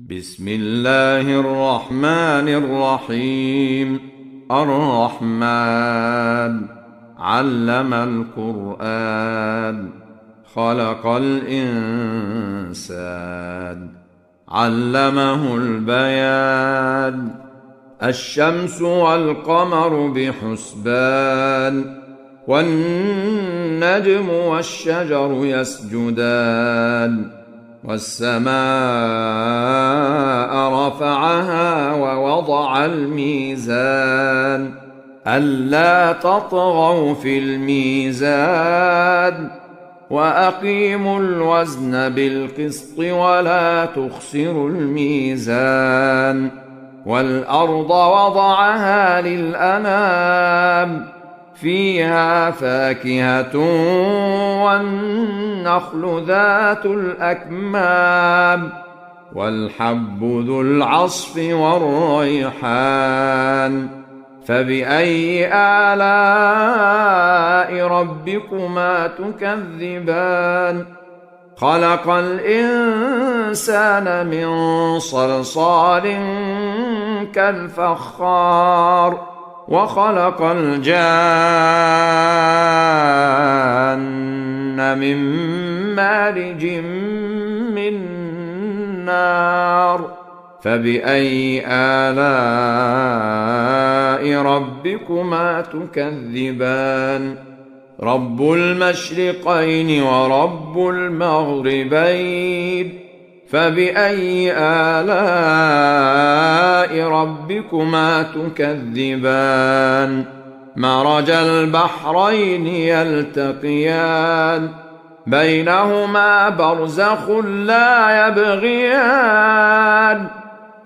بسم الله الرحمن الرحيم. الرحمن علم القرآن، خلق الإنسان، علمه البيان. الشمس والقمر بحسبان، والنجم والشجر يسجدان. والسماء رفعها ووضع الميزان، ألا تطغوا في الميزان، وأقيموا الوزن بالقسط ولا تخسروا الميزان. والأرض وضعها للأنام، فيها فاكهة والنخل ذات الأكمام، والحب ذو العصف والريحان. فبأي آلاء ربكما تكذبان؟ خلق الإنسان من صلصال كالفخار، وخلق الجان من مارج من نار. فبأي آلاء ربكما تكذبان؟ رب المشرقين ورب المغربين، فبأي آلاء ربكما تكذبان؟ مرج البحرين يلتقيان، بينهما برزخ لا يبغيان.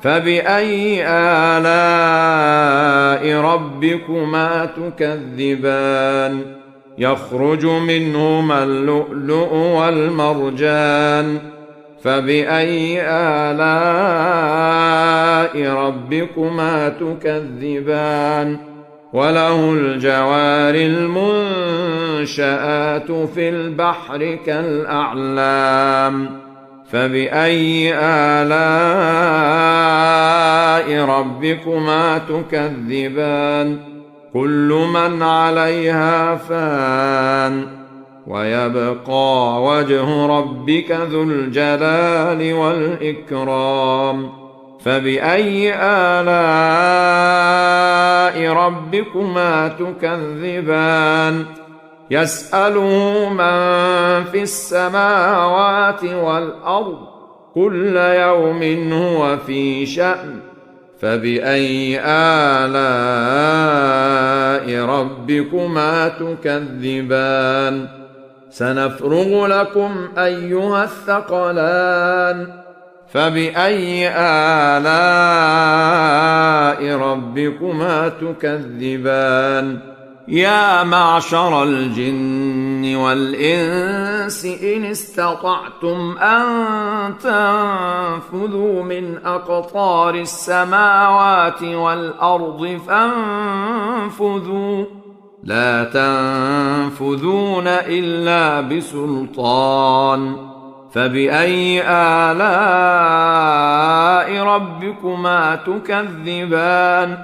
فبأي آلاء ربكما تكذبان؟ يخرج منهما اللؤلؤ والمرجان. فبأي آلاء ربكما تكذبان؟ وله الجوار المنشآت في البحر كالأعلام. فبأي آلاء ربكما تكذبان؟ كل من عليها فان، ويبقى وجه ربك ذو الجلال والإكرام. فبأي آلاء ربكما تكذبان؟ يسأله من في السماوات والأرض، كل يوم هو في شأن. فبأي آلاء ربكما تكذبان؟ سنفرغ لكم أيها الثقلان. فبأي آلاء ربكما تكذبان؟ يا معشر الجن والإنس إن استطعتم أن تنفذوا من أقطار السماوات والأرض فانفذوا، لا تنفذون إلا بسلطان. فبأي آلاء ربكما تكذبان؟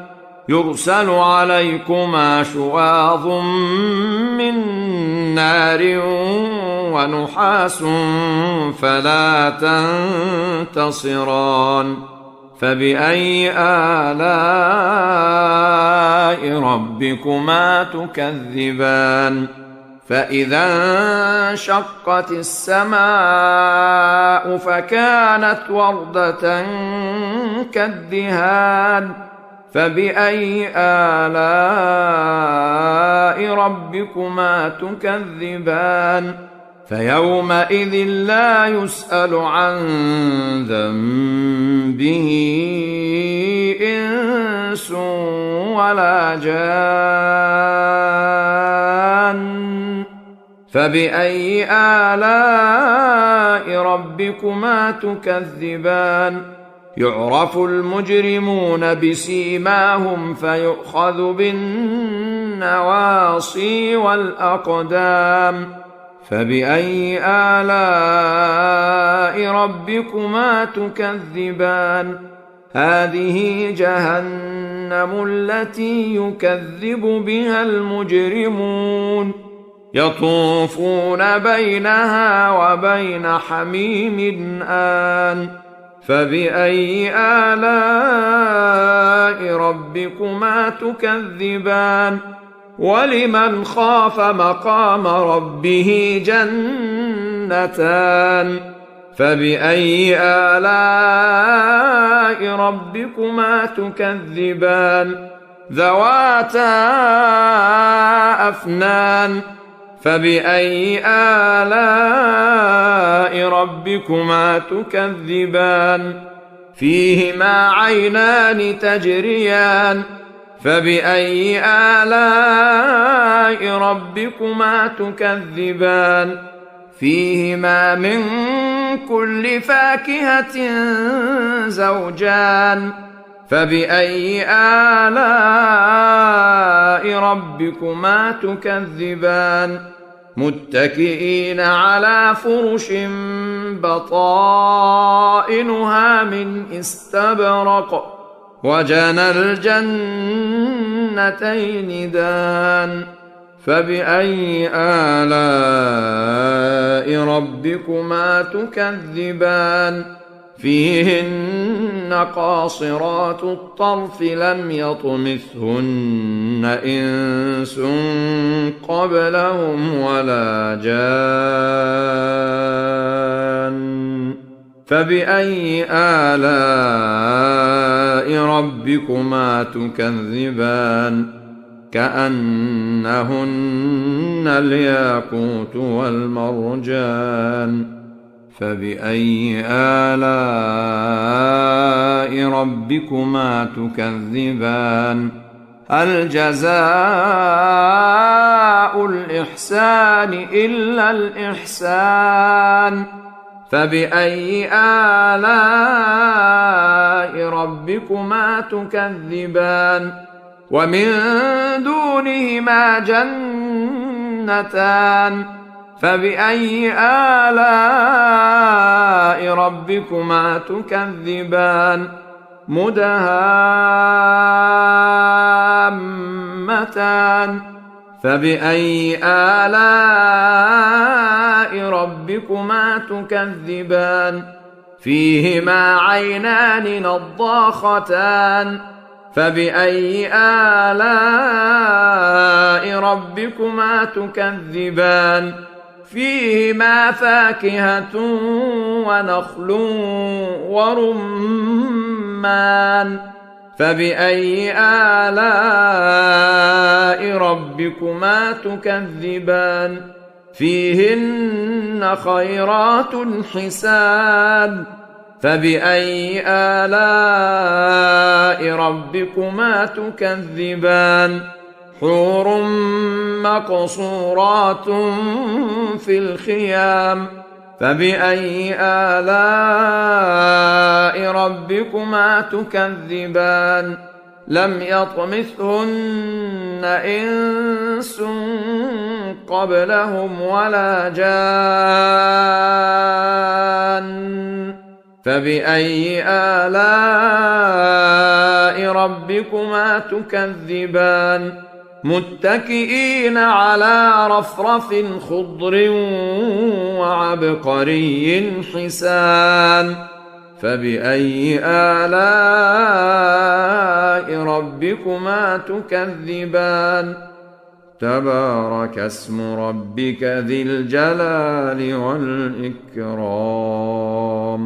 يرسل عليكما شواظ من نار ونحاس فلا تنتصران. فبأي آلاء ربكما تكذبان؟ فإذا انشقت السماء فكانت وردة كالدهان. فبأي آلاء ربكما تكذبان؟ فيومئذ لا يسأل عن ذنبه إنس ولا جان. فبأي آلاء ربكما تكذبان؟ يعرف المجرمون بسيماهم فيؤخذ بالنواصي والأقدام. فبأي آلاء ربكما تكذبان هذه جهنم التي يكذب بها المجرمون يطوفون بينها وبين حميم آن فبأي آلاء ربكما تكذبان ولمن خاف مقام ربه جنتان فبأي آلاء ربكما تكذبان ذواتا أفنان فبأي آلاء ربكما تكذبان فيهما عينان تجريان فبأي آلاء ربكما تكذبان فيهما من كل فاكهة زوجان فبأي آلاء ربكما تكذبان متكئين على فرش بطائنها من استبرق وجنى الجنتين دان فبأي آلاء ربكما تكذبان فيهن قاصرات الطرف لم يطمثهن إنس قبلهم ولا جان فبأي آلاء ربكما تكذبان كأنهن الياقوت والمرجان فبأي آلاء ربكما تكذبان هل جزاء الإحسان إلا الإحسان فبأي آلاء ربكما تكذبان ومن دونهما جنتان فبأي آلاء ربكما تكذبان مدهامتان فبأي آلاء ربكما تكذبان فيهما عينان نضاختان فبأي آلاء ربكما تكذبان فيهما فاكهة ونخل ورمان فبأي آلاء ربكما تكذبان فيهن خيرات حسان فبأي آلاء ربكما تكذبان حور مقصورات في الخيام فبأي آلاء ربكما تكذبان لم يطمثهن إنس قبلهم ولا جان فبأي آلاء ربكما تكذبان متكئين على رفرف خضر وعبقري حسان فبأي آلاء ربكما تكذبان تبارك اسم ربك ذي الجلال والإكرام